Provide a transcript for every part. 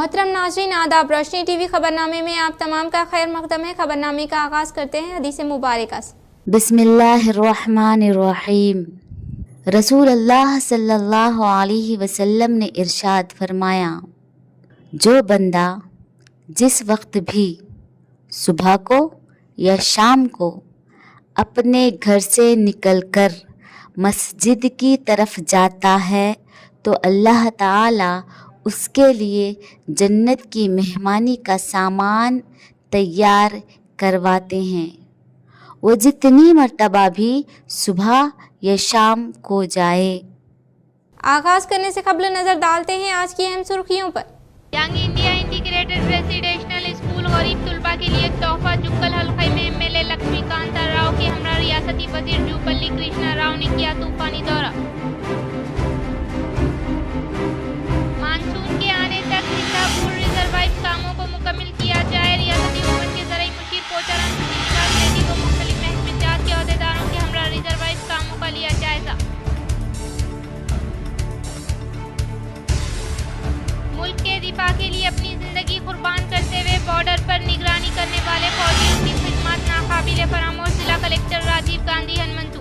मोहतरम नाज़रीन आदाब, रोशनी टीवी खबरनामे में आप तमाम का खैर मकदम है। खबरनामे का आगाज़ करते हैं हदीस मुबारक से। बिस्मिल्लाहिर्रहमानिर्रहीम। रसूल अल्लाह सल्लल्लाहु अलैहि वसल्लम ने इरशाद फरमाया, जो बंदा जिस वक्त भी सुबह को या शाम को अपने घर से निकलकर मस्जिद की तरफ जाता है तो अल्लाह ताला उसके लिए जन्नत की मेहमानी का सामान तैयार करवाते हैं। वो जितनी मर्तबा भी सुबह या शाम को जाए। आगाज़ करने से कबल नज़र डालते हैं आज की अहम सुर्खियों पर। Young India integrated residential school गरीब तुलबा के लिए तोहफा। जुक्कल हल्के में एमएलए लक्ष्मीकांत राव के हमरा रियासती वजीर जूपल्ली कृष्णा राव ने किया तूफानी दौरा। मानसून के आने तक हिसापुर रिजर्वाइव कामों को मुकम्मल किया जाए। रियासती हुकूमत के ज़रिए मुशीर पोचाराम सेठी को मुख्तलिफ महकमेजात के अहदेदारों के हमरा रिजर्वाइव कामों का लिया जायजा। मुल्क के दिफा के लिए अपनी जिंदगी कुर्बान करते हुए बॉर्डर पर निगरानी करने वाले फौजियों की खिदमत नाकाबिले फरामोश। जिला कलेक्टर राजीव गांधी हनुमंतु।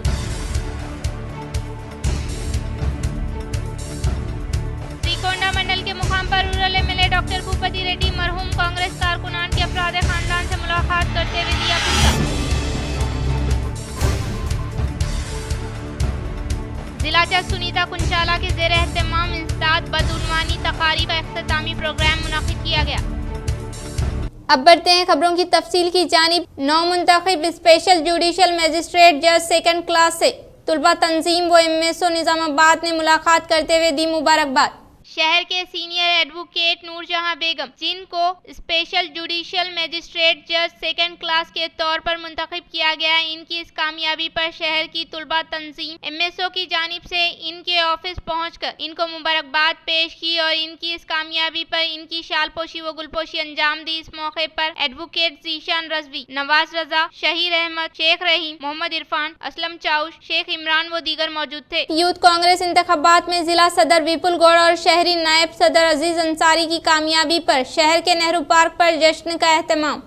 श्रीकोंडा मंडल के मुकाम पर rural MLA doctor Bhupathi Reddy मरहूम कांग्रेस कारकुनान के अफराद खानदान से मुलाकात करते हुए दिया पुरस्कार। जिला जज सुनीता कुंचाला के ज़ेर एहतमाम इंसदाद बदउनवानी तकारीब का इख्तितामी प्रोग्राम मुनक़िद किया गया। अब बढ़ते हैं खबरों की तफसील की जानिब। नौ मुंतखब स्पेशल जुडिशल मजिस्ट्रेट जज सेकंड क्लास से तुलबा तंजीम व एमएसओ निज़ामाबाद ने मुलाकात करते हुए दी मुबारकबाद। शहर के सीनियर एडवोकेट नूरजहां बेगम, जिनको स्पेशल जुडिशल मजिस्ट्रेट जज सेकंड क्लास के तौर पर मुंतखब किया गया है, इनकी इस कामयाबी पर शहर की तुलबा तंजीम एमएसओ की जानिब से इनके ऑफिस पहुंचकर इनको मुबारकबाद पेश की और इनकी इस कामयाबी पर इनकी शालपोशी व गुलपोशी अंजाम दी। इस मौके पर एडवोकेट जीशान रजवी, नवाज रजा, शहीर अहमद, शेख रहीम, मोहम्मद इरफान, असलम चाउश, शेख इमरान व दीगर मौजूद थे। यूथ कांग्रेस इंतखाबात में जिला सदर विपुल गौड़ और शहरी नायब सदर अजीज अंसारी की कामयाबी पर शहर के नेहरू पार्क पर जश्न का एहतमाम।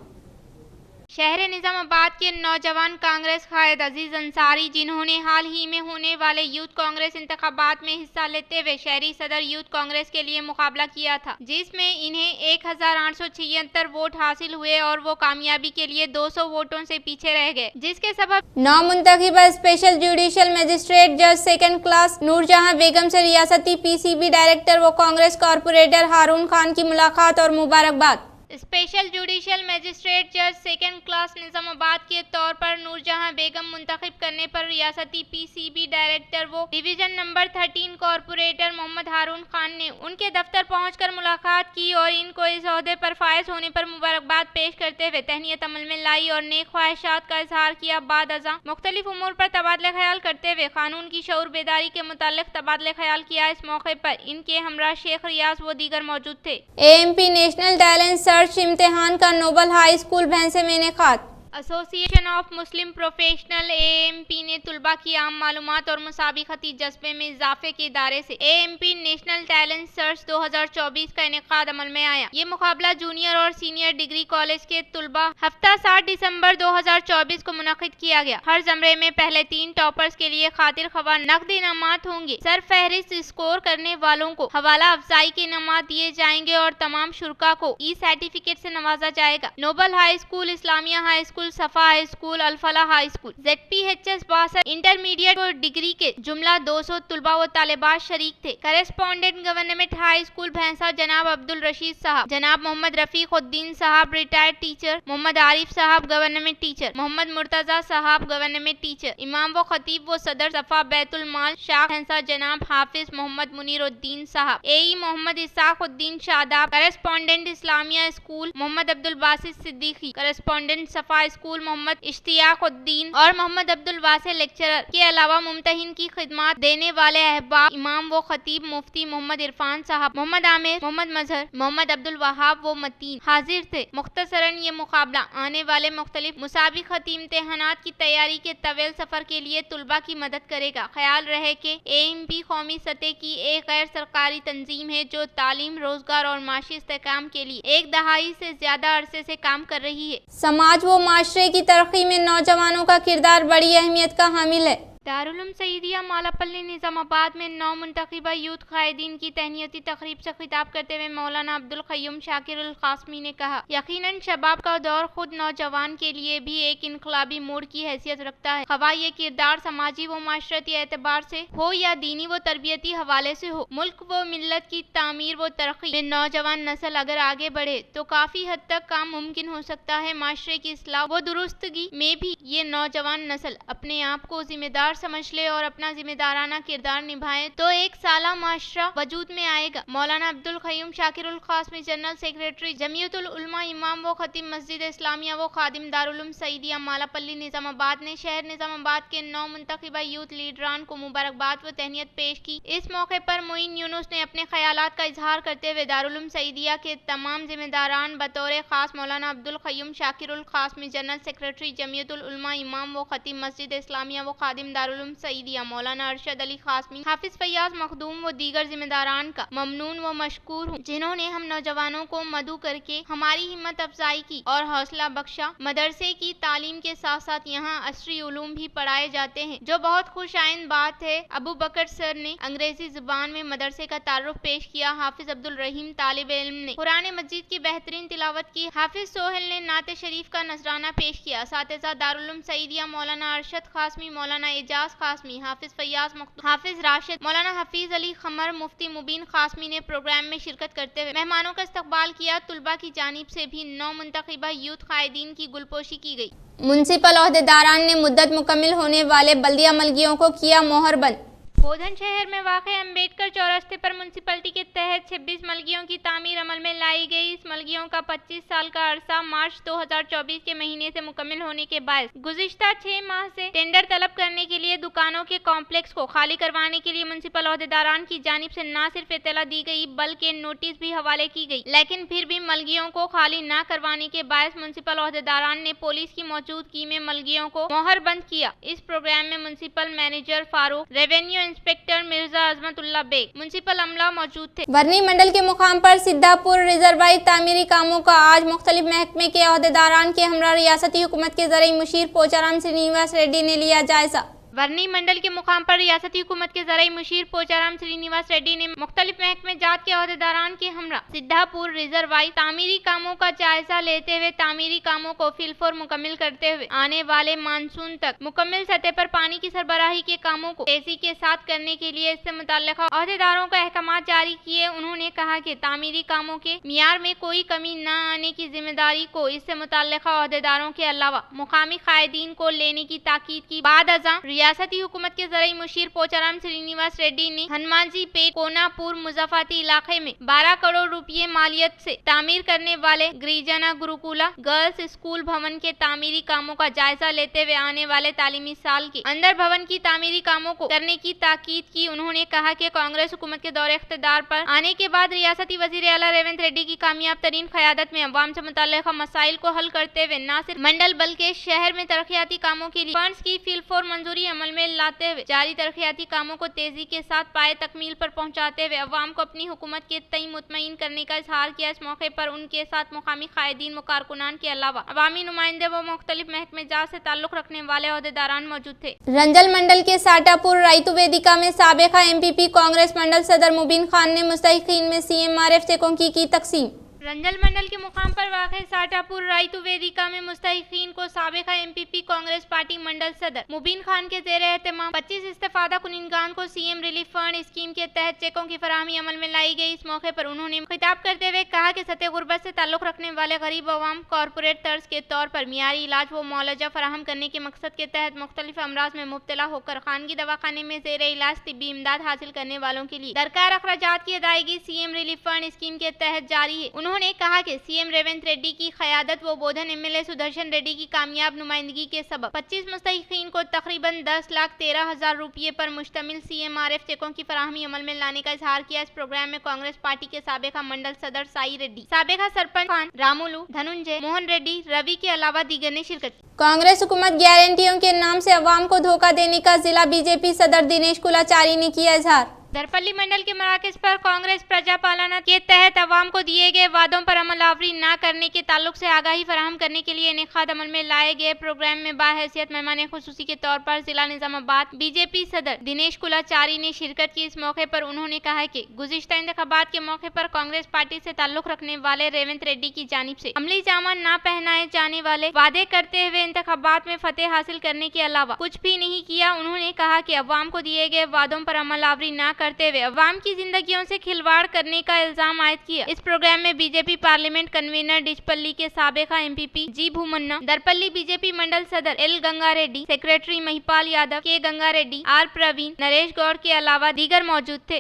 शहर निजामाबाद के नौजवान कांग्रेस कायद अजीज अंसारी, जिन्होंने हाल ही में होने वाले यूथ कांग्रेस इंतखाबात में हिस्सा लेते हुए शहरी सदर यूथ कांग्रेस के लिए मुकाबला किया था, जिसमें इन्हें 1876 वोट हासिल हुए और वो कामयाबी के लिए 200 वोटों से पीछे रह गए, जिसके सबब नौ मुंतखबा स्पेशल जुडिशल मजिस्ट्रेट जज सेकंड क्लास नूरजहां बेगम से रियासती पीसीबी डायरेक्टर व कांग्रेस कारपोरेटर हारून खान की मुलाकात और मुबारकबाद। स्पेशल जुडिशल मजिस्ट्रेट जज सेकंड क्लास निजामाबाद के तौर पर नूरजहां बेगम मुंतखब करने पर रियासती पीसीबी डायरेक्टर वो डिवीजन नंबर 13 कारपोरेटर मोहम्मद हारून खान ने उनके दफ्तर पहुंचकर मुलाकात की और इनको इस ओहदे पर फायज होने पर मुबारकबाद पेश करते हुए तहनीत अमल में लाई और नेक ख्वाहिशात का इजहार किया। बाद अज़ां मुख्तलिफ उमूर पर तबादले ख्याल करते हुए कानून की शऊर बेदारी के मुताल्लिक तबादले ख्याल किया। इस मौके पर इनके हमरा शेख रियाज व दीगर मौजूद थे। एएमपी नेशनल टैलेंट सर्च इम्तिहान का नोबल हाई स्कूल भैंसे में इनेकाद। Association of Muslim professional AMP ने तुलबा की आम मालूमात और मुसाबिकती जज्बे में इजाफे के इदारे से एएमपी नेशनल टैलेंट सर्च 2024 का इनेकाद अमल में आया। ये मुकाबला जूनियर और सीनियर डिग्री कॉलेज के तुलबा हफ्ता 7 दिसंबर 2024 को मुनक़िद किया गया। हर जमरे में पहले 3 टॉपर्स के लिए खातिर खवा नकद इनामात होंगे। सरफहरिस्त स्कोर करने वालों को हवाला अफजाई के इनामात दिए जाएंगे और तमाम शुरा को ई सर्टिफिकेट से नवाजा जाएगा। Noble high school, Islamia high school, Safa high school, Al-Falah high school, ZPHS 62 intermediate और डिग्री के जुमला 200 तुलबा व तालिबात शरीक थे। करेस्पॉन्डेंट गवर्नमेंट हाई स्कूल भैंसा जनाब अब्दुल रशीद साहब, जनाब मोहम्मद रफीक उद्दीन साहब रिटायर्ड टीचर, मोहम्मद आरिफ साहब गवर्नमेंट टीचर, मोहम्मद मुर्तजा साहब गवर्नमेंट टीचर, इमाम व खतीब व सदर सफा बैतुल माल शाह भैंसा जनाब हाफिज Mohammad Munir Uddin Sahab, AE Mohammed Ishaq Uddin Shadab, correspondent Islamia school Mohammed Abdul Basit Siddiqui, correspondent Safa school Mohammed Ishtiaq Uddin اور محمد عبد الواسع لیکچرر کے علاوہ ممتحن کی خدمات دینے والے احباب امام و خطیب مفتی محمد عرفان صاحب، محمد عامر، محمد مظہر، محمد عبد الوہاب و متین حاضر تھے۔ مختصراً یہ مقابلہ آنے والے مختلف مسابقتی امتحانات کی تیاری کے طویل سفر کے لیے طلباء کی مدد کرے گا۔ خیال رہے کہ AMP قومی سطح کی ایک غیر سرکاری تنظیم ہے جو تعلیم، روزگار اور معاشی استحکام کے لیے ایک دہائی سے زیادہ عرصے سے کام کر رہی ہے۔ سماج و معاشرے کی ترقی میں نوجوانوں کا کردار بڑی اہمیت کا حامل ہے۔ دارالعلوم سعیدیہ مالاپلی نظام آباد میں نو منتخبہ یوتھ قائدین کی تہنیتی تقریب سے خطاب کرتے ہوئے مولانا عبدالقیوم شاکر القاسمی نے کہا، یقیناً شباب کا دور خود نوجوان کے لیے بھی ایک انقلابی موڑ کی حیثیت رکھتا ہے، خواہ یہ کردار سماجی و معاشرتی اعتبار سے ہو یا دینی و تربیتی حوالے سے ہو۔ ملک و ملت کی تعمیر و ترقی میں نوجوان نسل اگر آگے بڑھے تو کافی حد تک کام ممکن ہو سکتا ہے۔ معاشرے کی اصلاح و درستگی میں بھی یہ نوجوان نسل اپنے آپ کو ذمہ دار سمجھ لے اور اپنا ذمہ دارانہ کردار نبھائے تو ایک سالہ معاشرہ وجود میں آئے گا۔ مولانا عبدالقیوم شاکر القاسمی جنرل سیکریٹری جمعیت العلماء امام و خطیب مسجد اسلامیہ و خادم دارالعلوم سعیدیہ مالاپلی نظام آباد نے شہر نظام آباد کے نو منتخبہ یوتھ لیڈران کو مبارکباد و تہنیت پیش کی۔ اس موقع پر معین یونس نے اپنے خیالات کا اظہار کرتے ہوئے دارالعلوم سعیدیہ کے تمام ذمہ داران بطور خاص مولانا عبدالقیوم شاکر القاسمی جنرل سیکریٹری جمعیت العلماء امام و خطیب مسجد اسلامیہ و خادم دارالعلوم سعیدیہ مولانا ارشد علی قاسمی، حافظ فیاض مخدوم و دیگر ذمہ داران کا ممنون و مشکور ہوں، جنہوں نے ہم نوجوانوں کو مدعو کر کے ہماری ہمت افزائی کی اور حوصلہ بخشا۔ مدرسے کی تعلیم کے ساتھ ساتھ یہاں عصری علوم بھی پڑھائے جاتے ہیں، جو بہت خوش آئند بات ہے۔ ابو بکر سر نے انگریزی زبان میں مدرسے کا تعارف پیش کیا۔ حافظ عبدالرحیم طالب علم نے قرآن مجید کی بہترین تلاوت کی۔ حافظ سہیل نے نعت شریف کا نذرانہ پیش کیا۔ اساتذہ دارالعلوم سعیدیہ مولانا ارشد قاسمی، مولانا اعجاز قاسمی، حافظ فیاض مخدوم، حافظ راشد، مولانا حفیظ علی قمر، مفتی مبین قاسمی نے پروگرام میں شرکت کرتے ہوئے مہمانوں کا استقبال کیا۔ طلباء کی جانب سے بھی نو منتخبہ یوتھ قائدین کی گلپوشی کی گئی۔ منسپل عہدیداران نے مدت مکمل ہونے والے بلدیہ ملگیوں کو کیا مہر بند۔ بودھن شہر میں واقع امبیڈکر چورستے پر منسپلٹی کے تحت 26 ملگیوں کی تعمیر عمل میں لائی گئی۔ اس ملگیوں کا 25 سال کا عرصہ مارچ 2024 کے مہینے سے مکمل ہونے کے باعث گزشتہ 6 ماہ سے ٹینڈر طلب کرنے کے لیے دکانوں کے کمپلیکس کو خالی کروانے کے لیے منسپل عہدیداران کی جانب سے نہ صرف اطلاع دی گئی بلکہ نوٹس بھی حوالے کی گئی، لیکن پھر بھی ملگیوں کو خالی نہ کروانے کے باعث منسپل عہدیداران نے پولیس کی موجودگی میں ملگیوں کو مہر بند کیا۔ اس پروگرام میں منسپل مینیجر فاروق، ریونیو انسپکٹر مرزا عظمت اللہ بیگ، منسپل عملہ موجود تھے۔ ورنی منڈل کے مقام پر سدھا پور ریزروائر تعمیری کاموں کا آج مختلف محکمے کے عہدیداران کے ہمراہ ریاستی حکومت کے زرعی مشیر پوچارام سرینیواس ریڈی نے لیا جائزہ۔ ورنی منڈل کے مقام پر ریاستی حکومت کے زرعی مشیر پوچارام سرینیواس ریڈی نے مختلف محکمے جات کے عہدیداران کے ہمراہ سدھا پور ریزروائر تعمیری کاموں کا جائزہ لیتے ہوئے تعمیری کاموں کو فی الفور مکمل کرتے ہوئے آنے والے مانسون تک مکمل سطح پر پانی کی سربراہی کے کاموں کو تیزی کے ساتھ کرنے کے لیے اس سے متعلقہ عہدیداروں کو احکامات جاری کیے۔ انہوں نے کہا کہ تعمیری کاموں کے معیار میں کوئی کمی نہ آنے کی ذمہ داری کو اس سے متعلقہ عہدیداروں کے علاوہ مقامی قائدین کو لینے کی تاکید کی۔ بعد ازاں ریاستی حکومت کے زرعی مشیر پوچارام سرینیواس ریڈی نے ہنمانجی پیٹ کونا پور مضافاتی علاقے میں 12 کروڑ روپے مالیت سے تعمیر کرنے والے گریجنا گروکولا گرلز اسکول بھون کے تعمیری کاموں کا جائزہ لیتے ہوئے آنے والے تعلیمی سال کے اندر بھون کی تعمیری کاموں کو کرنے کی تاکید کی۔ انہوں نے کہا کہ کانگریس حکومت کے دور اقتدار پر آنے کے بعد ریاستی وزیر اعلیٰ ریونت ریڈی کی کامیاب ترین قیادت میں عوام سے متعلقہ مسائل کو حل کرتے ہوئے نہ صرف منڈل بلکہ شہر میں ترقیاتی کاموں کے لیے فنڈز کی فی الفور منظوری عمل میں لاتے ہوئے جاری ترقیاتی کاموں کو تیزی کے ساتھ پائے تکمیل پر پہنچاتے ہوئے عوام کو اپنی حکومت کے تئیں مطمئن کرنے کا اظہار کیا۔ اس موقع پر ان کے ساتھ مقامی قائدین و کارکنان کے علاوہ عوامی نمائندے و مختلف محکمے جات سے تعلق رکھنے والے عہدیداران موجود تھے۔ رنجل منڈل کے ساٹا پور رائتو ویدیکا میں سابقہ MPP کانگریس منڈل صدر مبین خان نے مستحقین میں CMRF چیکوں کی تقسیم۔ رنجل منڈل کے مقام پر واقع ساٹا پور رائتو ویدیکا میں مستحقین کو سابقہ MPP کانگریس پارٹی منڈل صدر مبین خان کے زیر اہتمام 25 استفادہ کنندگان کو CM ریلیف فنڈ اسکیم کے تحت چیکوں کی فراہمی عمل میں لائی گئی۔ اس موقع پر انہوں نے خطاب کرتے ہوئے کہا کہ سطح غربت سے تعلق رکھنے والے غریب عوام کارپوریٹ طرز کے طور پر معیاری علاج و معالجہ فراہم کرنے کے مقصد کے تحت مختلف امراض میں مبتلا ہو کر خانگی دواخانے میں زیر علاج طبی امداد حاصل کرنے والوں کے لیے درکار اخراجات کی ادائیگی CM ریلیف فنڈ اسکیم کے تحت جاری ہے۔ उन्होंने कहा कि सीएम रेवंत रेड्डी की क़यादत व बोधन एमएलए सुदर्शन रेड्डी की कामयाब नुमाइंदगी के सबब 25 मुस्तहिकीन को तकरीबन 10,13,000 रुपये पर मुश्तमिल CMRF चेकों की फराहमी अमल में लाने का इजहार किया। इस प्रोग्राम में कांग्रेस पार्टी के साबिका मंडल सदर साई रेड्डी, साबिका सरपंच खान रामुलू, धनुंजय, मोहन रेड्डी, रवि के अलावा दीगर ने शिरकत की। कांग्रेस हुकूमत गारंटियों के नाम से अवाम को धोखा देने का जिला बीजेपी सदर दिनेश कुलाचारी ने किया इजहार। दरपल्ली मंडल के मराकज पर कांग्रेस प्रजा पालना के तहत अवाम को दिए गए वादों पर अमलावरी न करने के ताल्लुक से आगाही फराहम करने के लिए इनेकाद अमल में लाए गए प्रोग्राम में बाहैसियत मेहमान खुसूसी के तौर पर जिला निजामाबाद बीजेपी सदर दिनेश कुलाचारी ने शिरकत की। इस मौके पर उन्होंने कहा कि गुज़िश्ता इंतखाबात के मौके पर कांग्रेस पार्टी से ताल्लुक रखने वाले रेवंत रेड्डी की जानिब से अमली जामा न पहनाए जाने वाले वादे करते हुए इंतखाबात में फतेह हासिल करने के अलावा कुछ भी नहीं किया। उन्होंने कहा कि अवाम को दिए गए वादों पर अमलावरी न करते हुए अवाम की जिंदगियों से खिलवाड़ करने का इल्जाम आयद किया। इस प्रोग्राम में बीजेपी पार्लियामेंट कन्वीनर डिचपल्ली के साबिका एमपीपी जी भूमन्ना, दरपल्ली बीजेपी मंडल सदर एल गंगा रेड्डी, सेक्रेटरी महिपाल यादव, के गंगा रेड्डी, आर प्रवीण, नरेश गौड़ के अलावा दीगर मौजूद थे।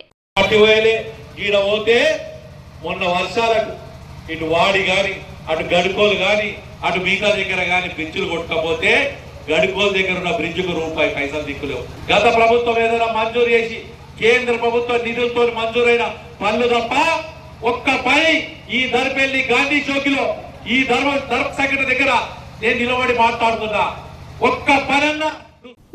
మొన్న వర్షాలకు ఇటు వాడి గాని అటు గడుకోలు గాని అటు మీకా దగ్గర గాని బ్రిడ్జిలు కొట్టకపోతే గడుకోలు దగ్గర ఉన్న బ్రిడ్జికు రూపాయి పైసలు దిక్కులేవు. గత ప్రభుత్వం ఏదైనా మంజూరు చేసి కేంద్ర ప్రభుత్వ నిధులతో మంజూరైన పనులు తప్ప ఒక్క పని ఈ దర్పల్లి గాంధీ చౌకిలో ఈ ధర్మ సంఘటన దగ్గర నేను నిలబడి మాట్లాడుతున్నా. ఒక్క పనన్నా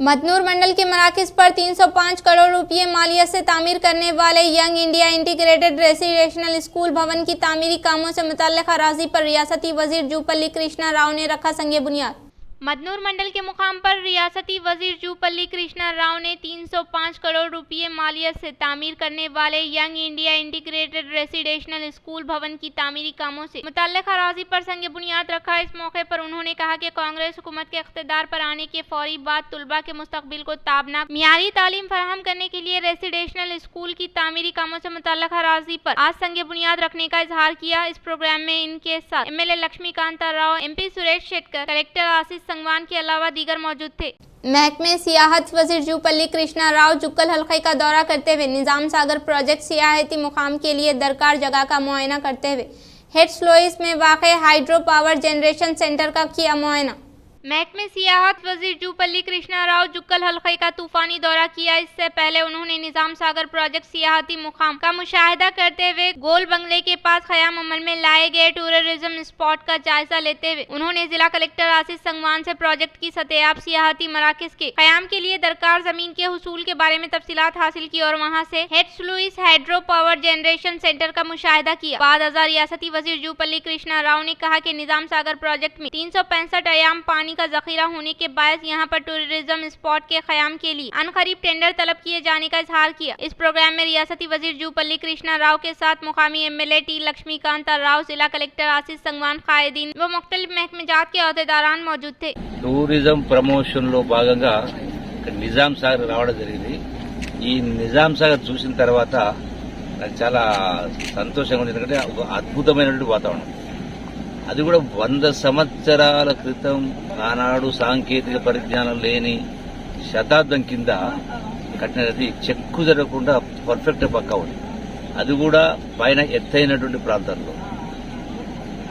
मदनूर मंडल के मराकज पर 305 करोड़ रुपये मालियत से तामीर करने वाले young India integrated residential school भवन की तामीरी कामों से मुतल्लिक़ अराज़ी पर रियासती वजीर जूपल्ली कृष्णा राव ने रखा संगे बुनियाद। मदनूर मंडल के मुकाम पर रियासती वजीर जूपल्ली कृष्णा राव ने 305 करोड़ रुपये मालियत से तामीर करने वाले young India integrated residential school भवन की तामीरी कामों से मुतल्लिक़ अराज़ी पर संग बुनियाद रखा। इस मौके पर उन्होंने कहा कि कांग्रेस हुकूमत के इख्तिदार पर आने के फौरी बाद तुलबा के मुस्तकबिल को ताबनाक मियारी तालीम फराहम करने के लिए रेसिडेंशियल स्कूल की तामीरी कामों से मुतल्लिक़ अराज़ी पर आज संग बुनियाद रखने का इजहार किया। इस प्रोग्राम में इनके साथ MLA Laxmikant Rao, MP Suresh Shetkar, collector Ashish Sangwan के अलावा दीगर मौजूद थे। महकमे सियाहत वजीर जूपल्ली कृष्णा राव जुक्कल हल्के का दौरा करते हुए निजाम सागर प्रोजेक्ट सियाहती मुकाम के लिए दरकार जगह का मुआयना करते हुए हेड्स लोइस में वाक़े हाइड्रो पावर जनरेशन सेंटर का किया मुआयना। महकमे सियाहत वजीर जूपल्ली कृष्णा राव जुक्कल हल्के का तूफानी दौरा किया। इससे पहले उन्होंने निजाम सागर प्रोजेक्ट सियाहती मुकाम का मुशाहिदा करते हुए गोल बंगले के पास क़याम अमल में लाए गए टूरिज्म स्पॉट का जायजा लेते हुए उन्होंने जिला कलेक्टर आशीष संगवान से प्रोजेक्ट की सतेयाब सियाहती मराकज के क़याम के लिए दरकार जमीन के हुसूल के बारे में तफसीलात हासिल की और वहाँ से हेड्स लुइस हाइड्रो पावर जनरेशन सेंटर का मुशाहिदा किया। बाद अज़ार रियासती वजीर जूपल्ली कृष्णा राव ने कहा कि निजाम सागर प्रोजेक्ट में 365 अयाम पानी का जखीरा होने के बायस यहाँ पर टूरिज्म स्पॉट के क़याम के लिए अनकरीब टेंडर तलब किए जाने का इजहार किया। इस प्रोग्राम में रियासती वजीर जूपल्ली कृष्णा राव के साथ मुकामी एमएलए टी लक्ष्मीकांत राव, जिला कलेक्टर आशीष संगवान, कायदीन व मुख्तलिफ महकमेजात के अहदेदारान मौजूद थे। టూరిజం ప్రమోషన్లో భాగంగా నిజాం సాగర్ రావడం జరిగింది. ఈ నిజాం సాగర్ చూసిన తర్వాత నాకు చాలా సంతోషంగా ఉంది. ఎందుకంటే ఒక అద్భుతమైనటువంటి వాతావరణం, అది కూడా 100 సంవత్సరాల క్రితం ఆనాడు సాంకేతిక పరిజ్ఞానం లేని శతాబ్దం కింద కట్టినది చెక్కు జరగకుండా పర్ఫెక్ట్ పక్కా ఉంది. అది కూడా పైన ఎత్తైనటువంటి ప్రాంతాల్లో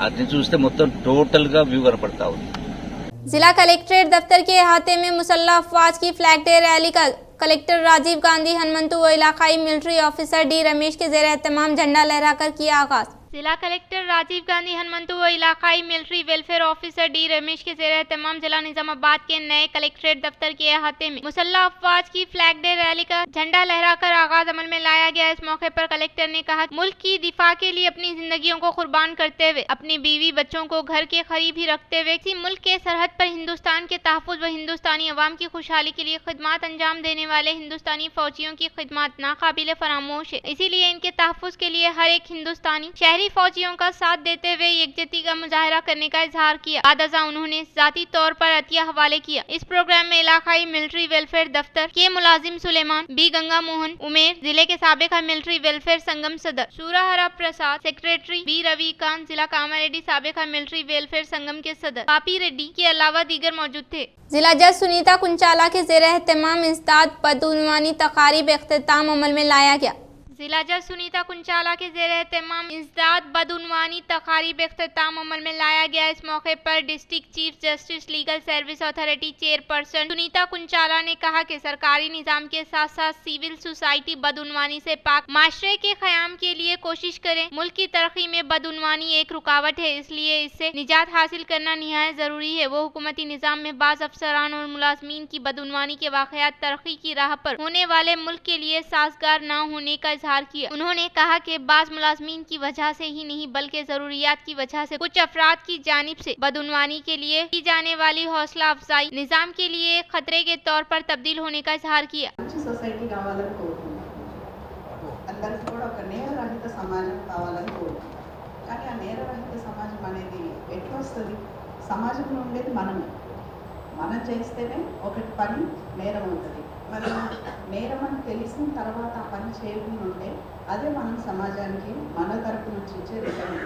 అది చూస్తే మొత్తం టోటల్ గా వ్యూ కనపడతా ఉంది. जिला कलेक्ट्रेट दफ्तर के अहाते में मुसल्लह अफवाज की फ्लैग डे रैली का कलेक्टर राजीव गांधी हनुमंतु व इलाकाई मिलिट्री ऑफिसर डी रमेश के ज़ेर एहतमाम झंडा लहराकर किया आगाज। जिला कलेक्टर राजीव गांधी हनुमंतु व इलाकाई military welfare officer D Ramesh के ज़ेर एहतमाम जिला निजामाबाद के नए कलेक्ट्रेट दफ्तर के अहाते में मुसल्लह अफवाज की फ्लैग डे रैली का झंडा लहराकर आगाज अमल में लाया गया। इस मौके पर कलेक्टर ने कहा, मुल्क की दिफा के लिए अपनी जिंदगियों को कुर्बान करते हुए अपनी बीवी बच्चों को घर के करीब ही रखते हुए इसी मुल्क के सरहद पर हिंदुस्तान के तहफ़्फ़ुज़ व हिंदुस्तानी अवाम की खुशहाली के लिए खिदमत अंजाम देने वाले हिंदुस्तानी फौजियों की खिदमत नाकाबिले फरामोश है। इसीलिए इनके तहफ़्फ़ुज़ के लिए हर एक हिंदुस्तानी शहरी फौजियों का साथ देते हुए यकजहती का मुजाहरा करने का इजहार किया। बादअज़ा उन्होंने जाती तौर पर अतिया हवाले किया। इस प्रोग्राम में इलाकाई मिलिट्री वेलफेयर दफ्तर के मुलाजिम सुलेमान, बी गंगा मोहन उमेर, जिले के साबिका मिलिट्री वेलफेयर संगम सदर सूराहरा प्रसाद, सेक्रेटरी बी रवि कांत, जिला कामारेड्डी साबिका मिलिट्री वेलफेयर संगम के सदर पापी रेड्डी के अलावा दीगर मौजूद थे। जिला जज सुनीता कुंचाला के ज़ेर एहतमाम इंसदाद बदउनवानी तकारीब इख्तिताम अमल में लाया गया। जिला जज सुनीता कुंचाला के ज़ेर एहतमाम इंसदाद बदउनवानी तकारीब इख्तिताम अमल में लाया गया। इस मौके पर district chief justice legal service authority chairperson Sunitha Kunchala ने कहा कि सरकारी निजाम के साथ साथ सिविल सोसाइटी बदउनवानी से पाक माशरे के क़याम के लिए कोशिश करें। मुल्क की तरक्की में बदउनवानी एक रुकावट है, इसलिए इससे निजात हासिल करना निहायत ज़रूरी है। वो हुकूमती निज़ाम में बाज़ अफसरान और मुलाजमीन की बदउनवानी के वाक़यात तरक्की की राह पर होने वाले मुल्क के लिए साजगार न होने का इजहार किया। उन्होंने कहा कि बाज़ मुलाजमीन की वजह से ही नहीं बल्कि ज़रूरियात की वजह से कुछ अफराद की जानिब से बदउनवानी के लिए की जाने वाली हौसला अफजाई निज़ाम के लिए खतरे के तौर पर तब्दील होने का इजहार किया। సొసైటీ కావాలని కోరుకుంటున్నాం, అందరికీ కూడా ఒక నేరరహిత సమాజం కావాలని కోరుకుంటున్నాం. కానీ ఆ నేరరహిత సమాజం అనేది ఎట్లా వస్తుంది? సమాజంలో ఉండేది మనమే, మనం చేస్తేనే ఒకటి పని నేరం అవుతుంది. మరి నేరం అని తెలిసిన తర్వాత ఆ పని చేయకుండా ఉంటే అదే మనం సమాజానికి మన తరపు నుంచి ఇచ్చే రిటర్న్.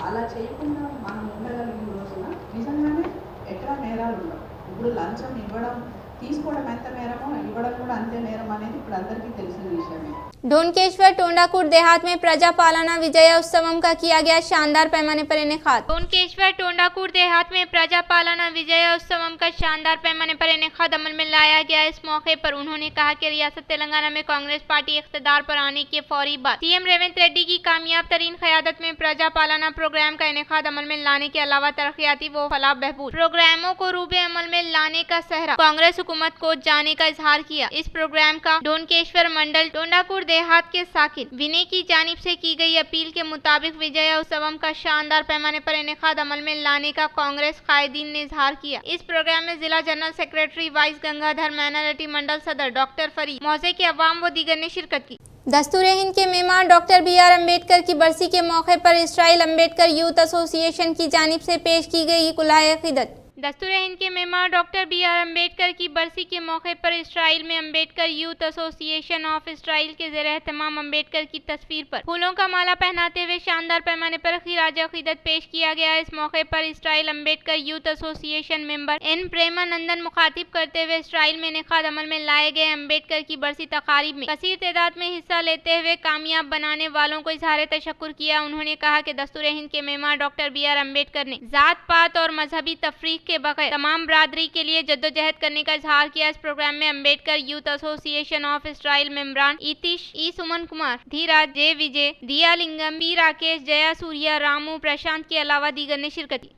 అలా చేయకుండా మనం ఉండగలిగిన రోజున నిజంగానే ఎక్కడ నేరాలు ఉండవు. ఇప్పుడు లంచం ఇవ్వడం తీసుకోవడం ఎంత నేరమో ఇవ్వడం కూడా అంతే నేరం అనేది ఇప్పుడు అందరికీ తెలిసిన విషయమే. डोनकेश्वर टोंडाकुर देहात में प्रजा पालना विजय उत्सवम का किया गया शानदार पैमाने पर इनेकाद। डोनकेश्वर टोंडाकुर देहात में प्रजा पालना विजय उत्सवम का शानदार पैमाने पर इनेकाद अमल में लाया गया। इस मौके पर उन्होंने कहा कि रियासत तेलंगाना में कांग्रेस पार्टी इख्तिदार पर आने के फौरी बाद सीएम रेवंत रेड्डी की कामयाब तरीन क़यादत में प्रजा पालना प्रोग्राम का इनेकाद अमल में लाने के अलावा तरक्याती व फलाह बहबूद प्रोग्रामों को रूबे अमल में लाने का सहरा कांग्रेस हुकूमत को जाने का इजहार किया। इस प्रोग्राम का डोनकेश्वर मंडल टोंडाकुर देहात के साकिन विनय की जानिब से की गई अपील के मुताबिक विजय उत्सवम का शानदार पैमाने पर इनेकाद अमल में लाने का कांग्रेस कायदीन ने इजहार किया। इस प्रोग्राम में जिला general secretary vice Gangadhar minority mandal सदर डॉक्टर फरीद मौजे के अवाम व दीगर ने शिरकत की। दस्तूर हिंद के मेहमान डॉक्टर BR अम्बेडकर की बरसी के मौके पर इसराइल अम्बेडकर यूथ एसोसिएशन की जानिब से पेश की गई कुल्हाए अक़ीदत। दस्तूर हिंद के मेहमान डॉक्टर BR अम्बेडकर की बरसी के मौके पर इसराइल में Ambedkar youth association of Israel के ज़ेर एहतमाम अम्बेडकर की तस्वीर पर फूलों का माला पहनाते हुए शानदार पैमाने पर खिराज अक़ीदत पेश किया गया। इस मौके पर Israel Ambedkar youth association member N प्रेमानंदन मुखातिब करते हुए इसराइल में इनेकाद अमल में लाए गए अम्बेडकर की बरसी तकारीब में कसीर तादाद में हिस्सा लेते हुए कामयाब बनाने वालों को इजहार तशक्कुर किया। उन्होंने कहा कि दस्तूर हिंद के मेहमान डॉक्टर BR अम्बेडकर ने जात पात और मजहबी तफरीक के बगैर तमाम बरादरी के लिए जद्दोजहद करने का इजहार किया। इस प्रोग्राम में Ambedkar youth association of Israel मेंबरान इतिश E Suman Kumar, Dheeraj, J Vijay, Diya Lingam, P Rakesh, Jaya Surya, Ramu, Prashanth के अलावा दीगर ने शिरकत की।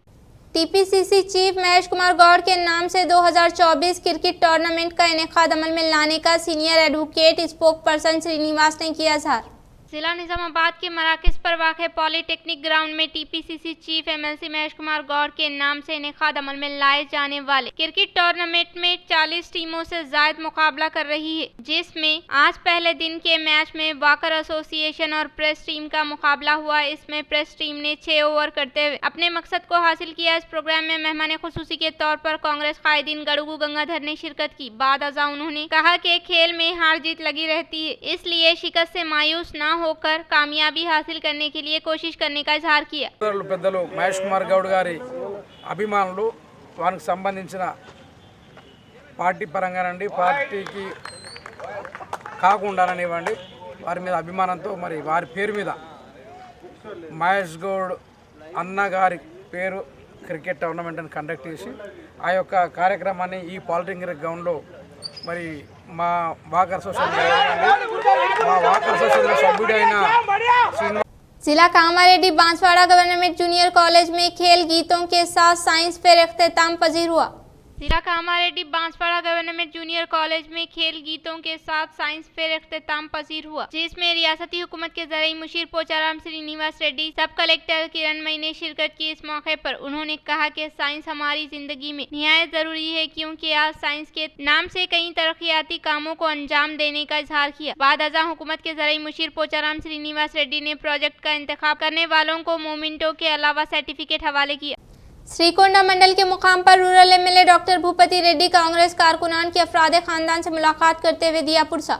TPCC चीफ महेश कुमार गौड़ के नाम से 2024 क्रिकेट टूर्नामेंट का इनेकाद अमल में लाने का senior advocate spokesperson Srinivas ने किया इजहार। जिला निजामाबाद के मराकज पर वाक़े पॉलिटेक्निक ग्राउंड में TPCC chief MLC Mahesh Kumar Goud के नाम से इनेकाद अमल में लाए जाने वाले क्रिकेट टूर्नामेंट में 40 टीमों से ज़ायद मुकाबला कर रही है, जिसमें आज पहले दिन के मैच में वाकर एसोसिएशन और प्रेस टीम का मुकाबला हुआ। इसमें प्रेस टीम ने 6 ओवर करते हुए अपने मकसद को हासिल किया। इस प्रोग्राम में मेहमान खुसूसी के तौर पर कांग्रेस कायदीन गड़ुगु गंगाधर ने शिरकत की। बाद अज़ा उन्होंने कहा कि खेल में हार जीत लगी रहती है, इसलिए शिकस्त से मायूस न होकर कामयाबी हासिल करने के लिए कोशिश करने का इजहार किया। పెద్దలు మహేష్ కుమార్ గౌడ్ గారి అభిమానులు వారికి సంబంధించిన పార్టీ పరంగానండి పార్టీకి కాకుండానివ్వండి వారి మీద అభిమానంతో మరి వారి పేరు మీద మహేష్ గౌడ్ అన్న గారి పేరు క్రికెట్ టోర్నమెంట్ని కండక్ట్ చేసి ఆ యొక్క కార్యక్రమాన్ని ఈ పాలిటెక్నిక్ గ్రౌండ్లో మరి మా వాకర్ సొసైటీ సభ్యుడైన जिला Kamareddy Banswara government junior college में खेल गीतों के साथ साइंस फेयर इख्तिताम पजीर हुआ। जिला Kamareddy Banswara government junior college में खेल गीतों के साथ साइंस फेयर इख्तिताम पजीर हुआ, जिसमें रियासती हुकूमत के ज़रिए मुशीर पोचाराम श्रीनिवास रेड्डी, सब कलेक्टर किरणमयी ने शिरकत की। इस मौके पर उन्होंने कहा कि साइंस हमारी जिंदगी में निहायत ज़रूरी है, क्योंकि आज साइंस के नाम से कई तरक्याती कामों को अंजाम देने का इजहार किया। बाद अज़ा हुकूमत के ज़रिए मुशीर पोचाराम श्रीनिवास रेड्डी ने प्रोजेक्ट का इंतखाब करने वालों को मोमेंटो के अलावा सर्टिफिकेट हवाले किया। श्रीकोंडा मंडल के मुकाम पर rural MLA doctor Bhupathi Reddy Congress कारकुनान के अफराद खानदान से मुलाकात करते हुए दिया पुरसा।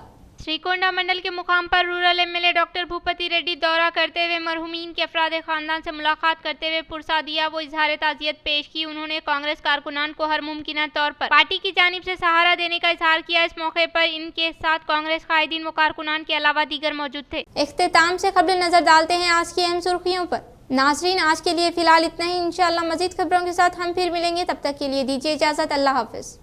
श्रीकोंडा मंडल के मुकाम पर rural MLA doctor Bhupathi Reddy दौरा करते हुए मरहूमीन के अफराद खानदान से मुलाकात करते हुए पुरसादिया वो इजहार ताज़ियत पेश की। उन्होंने कांग्रेस कारकुनान को हर मुमकिन तौर पर पार्टी की जानिब से सहारा देने का इजहार किया। इस मौके पर इनके साथ कांग्रेस कायदीन व कारकुनान के अलावा दीगर मौजूद थे। इख्तिताम से खबरें नजर डालते हैं आज की अहम सुर्खियों पर। नाजरीन, आज के लिए फिलहाल इतना ही। इंशाअल्लाह मजीद खबरों के साथ हम फिर मिलेंगे, तब तक के लिए दीजिए इजाजत। अल्लाह हाफिज।